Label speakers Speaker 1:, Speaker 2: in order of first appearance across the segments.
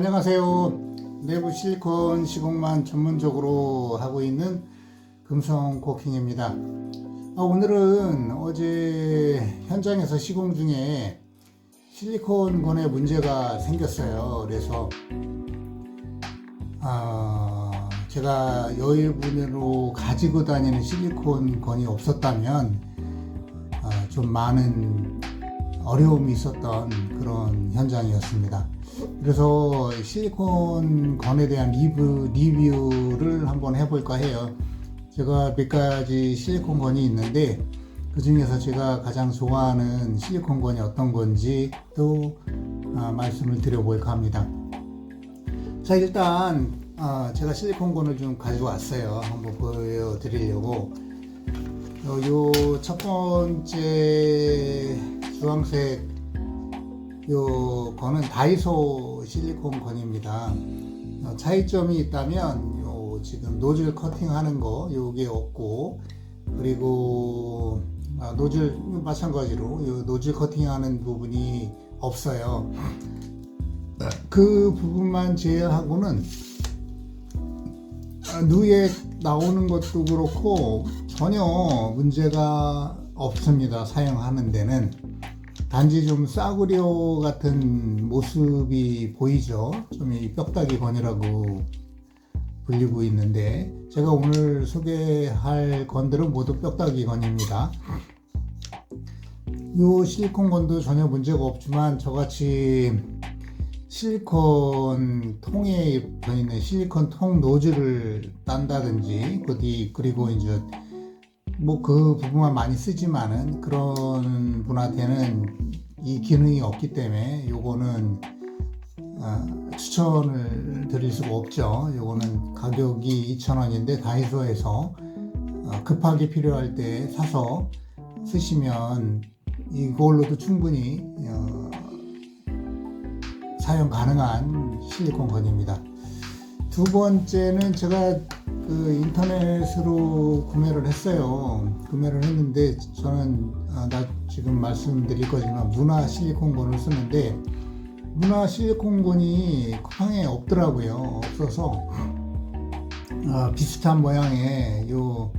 Speaker 1: 안녕하세요. 내부 실리콘 시공만 전문적으로 하고 있는 금성 코킹입니다. 오늘은 어제 현장에서 시공 중에 실리콘건에 문제가 생겼어요. 그래서 제가 여유분으로 가지고 다니는 실리콘건이 없었다면 좀 많은 어려움이 있었던 그런 현장이었습니다. 그래서 실리콘건에 대한 리뷰를 한번 해볼까 해요. 제가 몇 가지 실리콘건이 있는데 그 중에서 제가 가장 좋아하는 실리콘건이 어떤 건지 또 말씀을 드려볼까 합니다. 자, 일단 제가 실리콘건을 좀 가져왔어요. 한번 보여드리려고. 요 첫 번째 주황색 요 건은 다이소 실리콘 건입니다. 차이점이 있다면 요 지금 노즐 커팅 하는 거 요게 없고, 그리고 노즐 마찬가지로 요 노즐 커팅 하는 부분이 없어요. 그 부분만 제외하고는 누에 나오는 것도 그렇고 전혀 문제가 없습니다. 사용하는 데는. 단지 좀 싸구려 같은 모습이 보이죠. 좀 이 뼈다귀 건이라고 불리고 있는데, 제가 오늘 소개할 건들은 모두 뼈다귀 건입니다. 이 실리콘 건도 전혀 문제가 없지만, 저같이 실리콘 통에 있는 실리콘 통 노즐을 딴다든지, 그리고 이제 뭐 그 부분만 많이 쓰지만은 그런 분한테는 이 기능이 없기 때문에 요거는 추천을 드릴 수가 없죠. 요거는 가격이 2,000원인데 다이소에서 급하게 필요할 때 사서 쓰시면 이걸로도 충분히 사용 가능한 실리콘 건입니다. 두 번째는 제가 그 인터넷으로 구매를 했어요. 구매를 했는데 저는 지금 말씀드릴 거지만 문화 실리콘건을 쓰는데 문화 실리콘건이 쿠팡에 없더라고요. 없어서 비슷한 모양의 요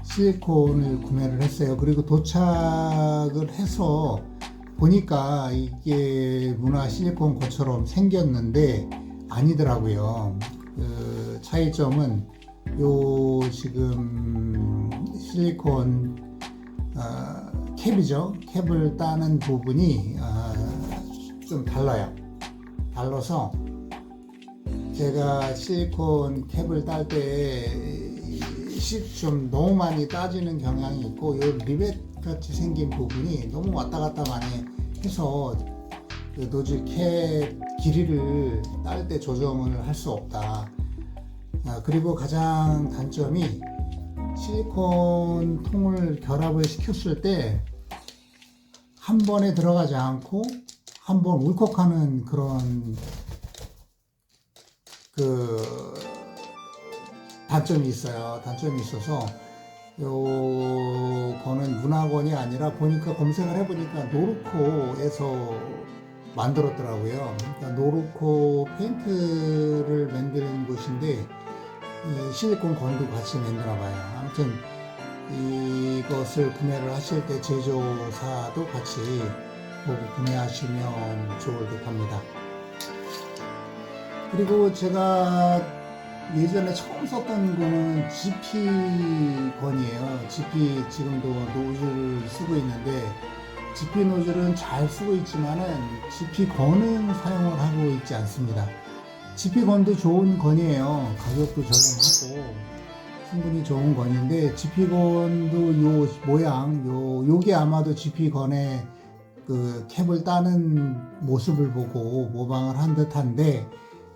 Speaker 1: 실리콘을 구매를 했어요. 그리고 도착을 해서 보니까 이게 문화 실리콘 것처럼 생겼는데 아니더라고요. 그 차이점은 요 지금 실리콘 캡이죠. 캡을 따는 부분이 좀 달라서 제가 실리콘 캡을 딸 때 좀 너무 많이 따지는 경향이 있고, 요 리벳 같이 생긴 부분이 너무 왔다 갔다 많이 해서 그 노즐 캡 길이를 딸 때 조정을 할 수 없다. 그리고 가장 단점이 실리콘 통을 결합을 시켰을 때 한 번에 들어가지 않고 한 번 울컥하는 그런 그 단점이 있어요. 단점이 있어서 요거는 문화건이 아니라 보니까 검색을 해보니까 노르코에서 만들었더라고요. 그러니까 노르코 페인트를 만드는 곳인데 이 실리콘 건도 같이 만드나 봐요. 아무튼 이것을 구매를 하실 때 제조사도 같이 보고 구매하시면 좋을 듯 합니다. 그리고 제가 예전에 처음 썼던 거는 GP 건이에요. GP 지금도 노즐을 쓰고 있는데, GP 노즐은 잘 쓰고 있지만은 GP 건은 사용을 하고 있지 않습니다. GP 건도 좋은 건이에요. 가격도 저렴하고 충분히 좋은 건인데, GP 건도 요 모양, 요게 아마도 GP 건의 그 캡을 따는 모습을 보고 모방을 한 듯한데,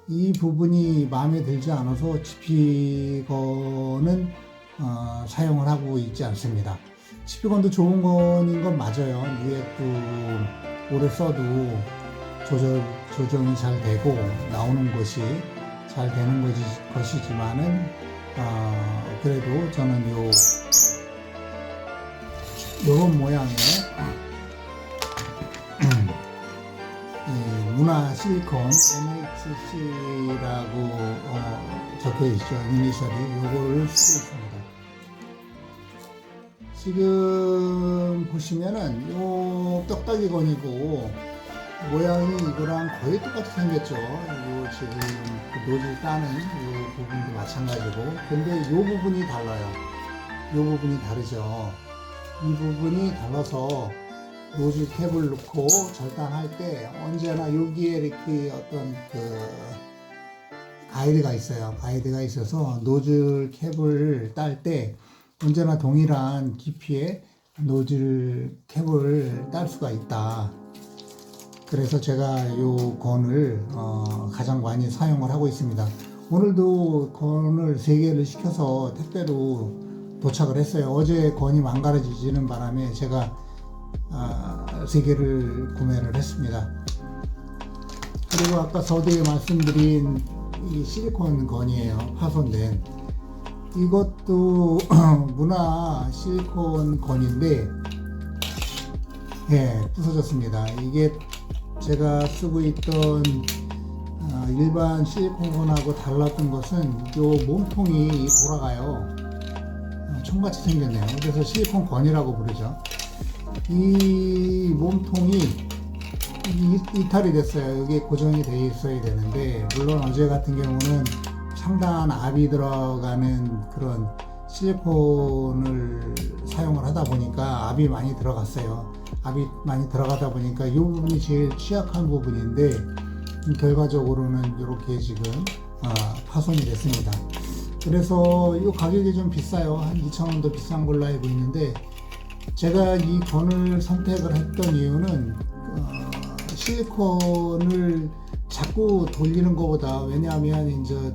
Speaker 1: 이 부분이 마음에 들지 않아서 GP건은 사용을 하고 있지 않습니다. GP건도 좋은 건인 건 맞아요. 뉴액도 오래 써도 조정이 잘 되고 나오는 것이 잘 되는 것이지만은 그래도 저는 요런 모양의 문화 실리콘 MH SC라고 적혀 있죠. 이니셜이 요거를 쓰고 있습니다. 지금 보시면은 요 떡딱이 건이고 모양이 이거랑 거의 똑같이 생겼죠. 요 지금 그 노즐 따는 요 부분도 마찬가지고, 근데 요 부분이 달라요. 요 부분이 다르죠. 이 부분이 달라서 노즐 캡을 넣고 절단할 때 언제나 여기에 이렇게 어떤 그 가이드가 있어요. 가이드가 있어서 노즐 캡을 딸 때 언제나 동일한 깊이의 노즐 캡을 딸 수가 있다. 그래서 제가 이 건을 가장 많이 사용을 하고 있습니다. 오늘도 건을 3개를 시켜서 택배로 도착을 했어요. 어제 건이 망가지는 바람에 제가 3개를 구매를 했습니다. 그리고 아까 서두에 말씀드린 이 실리콘 건이에요. 파손된. 이것도 문화 실리콘 건인데, 예, 부서졌습니다. 이게 제가 쓰고 있던 일반 실리콘건하고 달랐던 것은 요 몸통이 돌아가요. 총같이 생겼네요. 그래서 실리콘건이라고 부르죠. 이 몸통이 이탈이 됐어요. 여기에 고정이 되어 있어야 되는데, 물론 어제 같은 경우는 상당한 압이 들어가는 그런 실리콘을 사용을 하다 보니까 압이 많이 들어갔어요. 압이 많이 들어가다 보니까 이 부분이 제일 취약한 부분인데, 결과적으로는 이렇게 지금 파손이 됐습니다. 그래서 이 가격이 좀 비싸요. 한 2,000원 더 비싼 걸로 알고 있는데, 제가 이 건을 선택을 했던 이유는 실리콘을 자꾸 돌리는 것보다, 왜냐하면 이제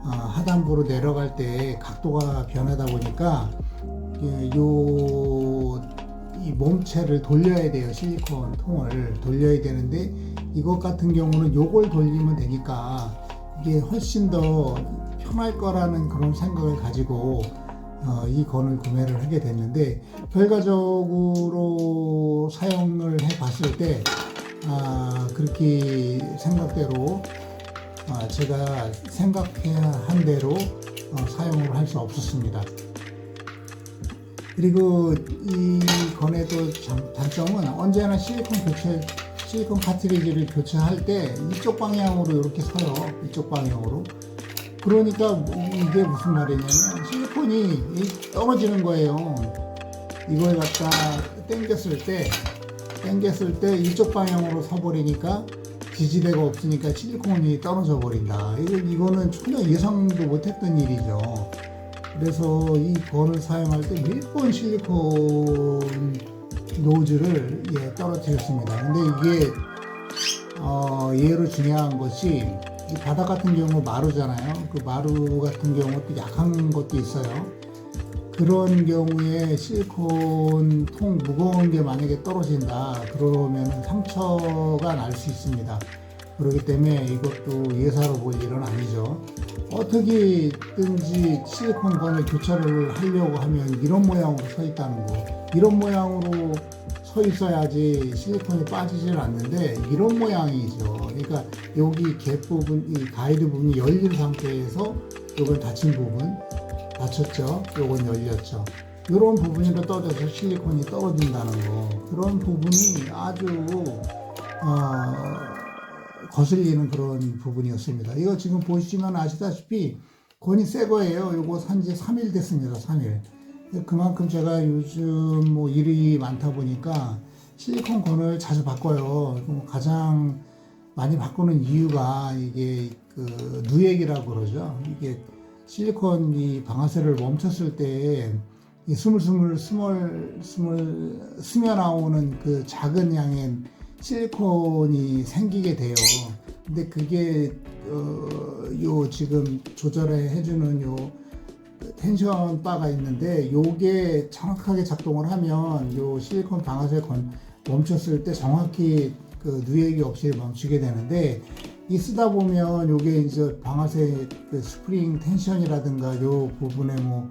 Speaker 1: 하단부로 내려갈 때 각도가 변하다 보니까 이 몸체를 돌려야 돼요. 실리콘 통을 돌려야 되는데, 이것 같은 경우는 요걸 돌리면 되니까 이게 훨씬 더 편할 거라는 그런 생각을 가지고 이 건을 구매를 하게 됐는데, 결과적으로 사용을 해 봤을 때 그렇게 생각대로 제가 생각한 대로 사용을 할 수 없었습니다. 그리고 이 건의 또 단점은 언제나 실리콘 카트리지를 교체할 때 이쪽 방향으로 이렇게 서요. 이쪽 방향으로. 그러니까 이게 무슨 말이냐면 실리콘이 떨어지는 거예요. 이걸 갖다 당겼을 때 이쪽 방향으로 서버리니까 지지대가 없으니까 실리콘이 떨어져 버린다. 이거는 전혀 예상도 못했던 일이죠. 그래서 이 건을 사용할 때 몇 번 실리콘 노즐을 떨어뜨렸습니다. 근데 이게 예로 중요한 것이, 이 바닥 같은 경우 마루잖아요. 그 마루 같은 경우도 약한 것도 있어요. 그런 경우에 실리콘 통 무거운 게 만약에 떨어진다 그러면 상처가 날 수 있습니다. 그렇기 때문에 이것도 예사로 볼 일은 아니죠. 어떻게든지 실리콘 건을 교체를 하려고 하면 이런 모양으로 서 있다는 거, 이런 모양으로 서 있어야지 실리콘이 빠지질 않는데 이런 모양이죠. 그러니까 여기 갭 부분, 이 가이드 부분이 열린 상태에서 요건 닫힌 부분, 닫혔죠. 요건 열렸죠. 이런 부분으로 떨어져서 실리콘이 떨어진다는 거, 그런 부분이 아주 거슬리는 그런 부분이었습니다. 이거 지금 보시면 아시다시피 건이 새 거예요. 요거 산지 3일 됐습니다. 3일. 그만큼 제가 요즘 뭐 일이 많다 보니까 실리콘 건을 자주 바꿔요. 가장 많이 바꾸는 이유가 이게 그 누액이라고 그러죠. 이게 실리콘 이 방아쇠를 멈췄을 때 이 스물스물 스며 나오는 그 작은 양의 실리콘이 생기게 돼요. 근데 그게 요 지금 조절해 해주는 요 텐션 바가 있는데, 요게 정확하게 작동을 하면 요 실리콘 방아쇠 멈췄을 때 정확히 그 누액이 없이 멈추게 되는데, 이 쓰다 보면 요게 이제 방아쇠 그 스프링 텐션이라든가 요 부분에 뭐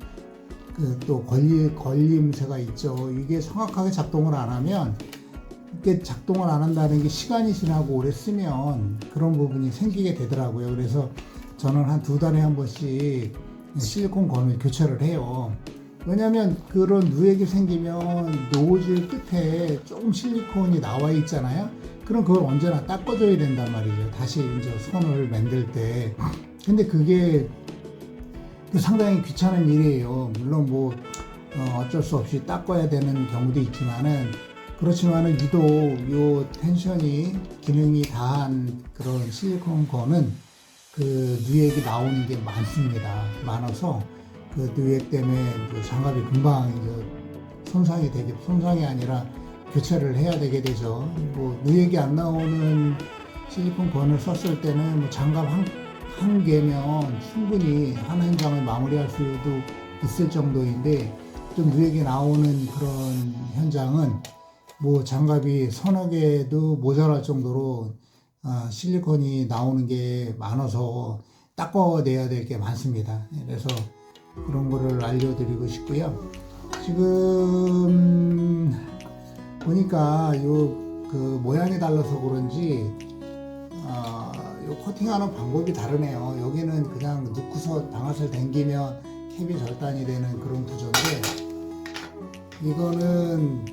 Speaker 1: 그 또 걸림새가 있죠. 이게 정확하게 작동을 안 하면 이게 작동을 안 한다는 게 시간이 지나고 오래 쓰면 그런 부분이 생기게 되더라고요. 그래서 저는 한 2달에 한 번씩 실리콘 건을 교체를 해요. 왜냐면 그런 누액이 생기면 노즐 끝에 조금 실리콘이 나와 있잖아요. 그럼 그걸 언제나 닦아줘야 된단 말이죠. 다시 이제 손을 만들 때. 근데 그게 상당히 귀찮은 일이에요. 물론 뭐 어쩔 수 없이 닦아야 되는 경우도 있지만은, 그렇지만은 유독 요 텐션이 기능이 다한 그런 실리콘 건은 그 누액이 나오는 게 많습니다. 많아서 그 누액 때문에 장갑이 금방 이제 손상이 아니라 교체를 해야 되게 되죠. 뭐 누액이 안 나오는 실리콘 건을 썼을 때는 뭐 장갑 한 개면 충분히 한 현장을 마무리할 수도 있을 정도인데, 좀 누액이 나오는 그런 현장은 뭐 장갑이 서너 개도 모자랄 정도로 실리콘이 나오는 게 많아서 닦아내야 될 게 많습니다. 그래서 그런 거를 알려드리고 싶고요. 지금 보니까 그 모양이 달라서 그런지 요 코팅하는 방법이 다르네요. 여기는 그냥 넣고서 방아쇠를 당기면 캡이 절단이 되는 그런 구조인데, 이거는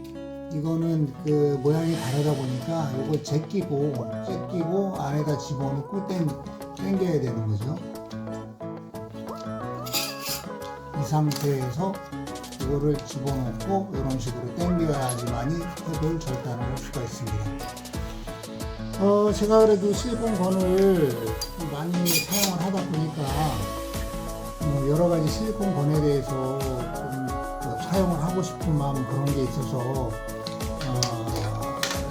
Speaker 1: 그 모양이 다르다 보니까 요걸 제끼고 안에다 집어넣고 당겨야 되는 거죠. 이 상태에서 이거를 집어넣고 이런 식으로 당겨야지만이 캡을 절단을 할 수가 있습니다. 제가 그래도 실리콘 건을 많이 사용을 하다 보니까 여러 가지 실리콘 건에 대해서 좀 사용을 하고 싶은 마음, 그런 게 있어서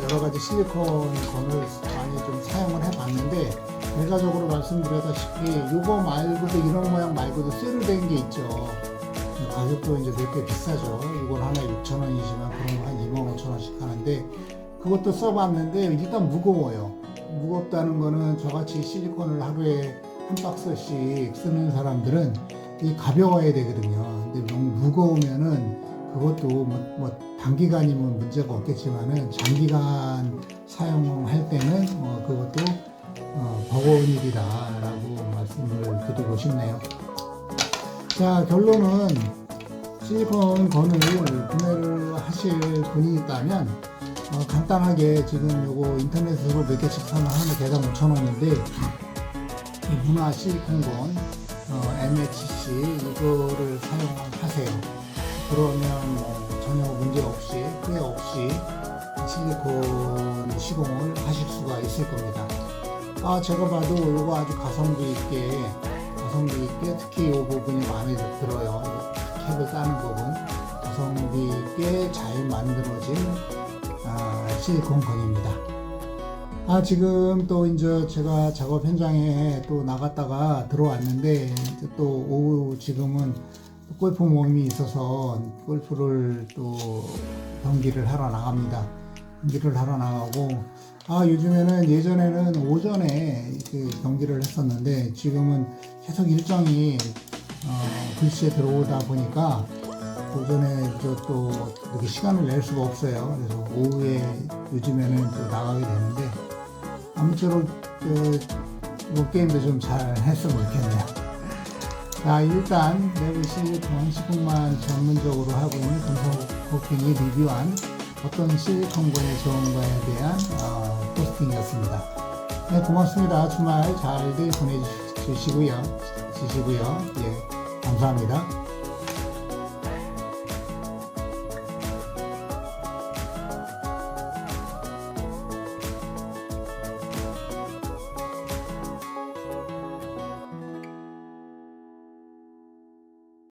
Speaker 1: 여러 가지 실리콘 건을 많이 좀 사용을 해봤는데, 결과적으로 말씀드렸다시피 이거 말고도, 이런 모양 말고도 쇠로 된 게 있죠. 가격도 이제 몇 개 비싸죠. 이건 하나에 6,000원이지만 그런 거 한 25,000원씩 하는데, 그것도 써봤는데 일단 무거워요. 무겁다는 거는 저같이 실리콘을 하루에 한 박스씩 쓰는 사람들은 이 가벼워야 되거든요. 근데 너무 무거우면은 그것도 뭐 단기간이면 문제가 없겠지만은 장기간 사용할 때는 그것도 버거운 일이다라고 말씀을 드리고 싶네요. 자, 결론은 실리콘 건을 구매를 하실 분이 있다면 간단하게 지금 요거 인터넷으로 몇 개씩 사면 하나 개당 5,000원인데 문화 실리콘건 MHC 이거를 사용하세요. 그러면 전혀 문제 없이, 후회 없이 실리콘 시공을 하실 수가 있을 겁니다. 제가 봐도 요거 아주 가성비 있게 특히 이 부분이 마음에 들어요. 캡을 따는 부분, 가성비 있게 잘 만들어진 실리콘 건입니다. 지금 또 이제 제가 작업 현장에 또 나갔다가 들어왔는데, 또 오후 지금은 골프 모임이 있어서 골프를 또 경기를 하러 나갑니다. 경기를 하러 나가고, 요즘에는, 예전에는 오전에 그 경기를 했었는데 지금은 계속 일정이 글씨에 들어오다 보니까 오전에 또 이렇게 시간을 낼 수가 없어요. 그래서 오후에 요즘에는 또 나가게 되는데, 아무쪼록 게임도 좀 잘 했으면 좋겠네요. 일단 내부 실리콘 시공만 전문적으로 하고 있는 금속코킹이 리뷰한 어떤 실리콘건이 좋은가에 대한 포스팅이었습니다. 네, 고맙습니다. 주말 잘들 보내주시고요. 예, 감사합니다.